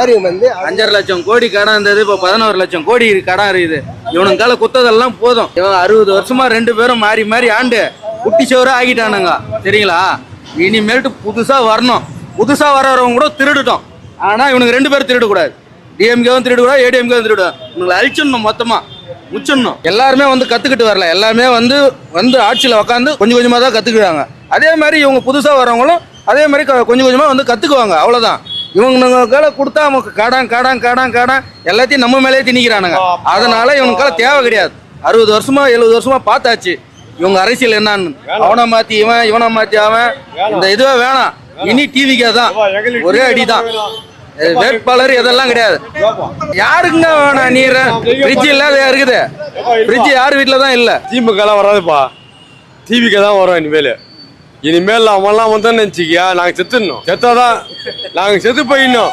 மாதிரி வந்து 5.5 லட்சம் கோடி கடன் இருந்தது, இப்போ 11 லட்சம் கோடி கடன் இருக்குது. இவனுக்கால குத்ததெல்லாம் போதும். இவன் 60 வருஷமா 2 பேரும் மாறி மாறி ஆண்டு குட்டி சோறு ஆகிட்டானுங்க. சரிங்களா? இனிமேல்ட்டு புதுசா வரணும். புதுசா வரவங்க கூட திருடுட்டோம். ஆனா இவனுக்கு 2 பேரும் திருடக்கூடாது. டிஎம்கேவும் திருடக்கூடாது, ஏடிஎம்கேவும் திருடுவான். இவங்களை அழிச்சிடணும், மொத்தமா முச்சிடணும். எல்லாருமே வந்து கத்துக்கிட்டு வரல. எல்லாமே வந்து ஆட்சியில் உட்காந்து கொஞ்சம் கொஞ்சமா தான் கத்துக்கிறாங்க. அதே மாதிரி இவங்க புதுசா வரவங்களும் அதே மாதிரி கொஞ்சம் கொஞ்சமா வந்து கத்துக்குவாங்க. அவ்வளவுதான். இவங்க கொடுத்தா அவங்க கடன் கடன் கடன் கடன் எல்லாத்தையும் நம்ம மேலேயே திணிக்கிறானுங்க. அதனால இவனுக்கால தேவை கிடையாது. 60 வருஷமா 70 வருஷமா பார்த்தாச்சு இவங்க அரசியல் என்னன்னு. அவனை மாத்தி இவனை மாத்தி அவன், இந்த இதுவே வேணாம். இனி டிவிக்கே தான் ஒரே அடிதான். வேட்பாளர் இதெல்லாம் கிடையாது. யாருக்குங்க வேணாம்? நீர் ஃப்ரிட்ஜ் இல்லாத இருக்குது. ஃப்ரிட்ஜ் யார் வீட்டில தான் இல்ல. திமுக எல்லாம் வராதுப்பா, டிவிக்கு தான் வரும். இனிமேல் அவன்லாம் வந்தோன்னு நினைச்சிக்கியா, நாங்க செத்துடணும். செத்தாதான் நாங்க செத்து போயிடணும்.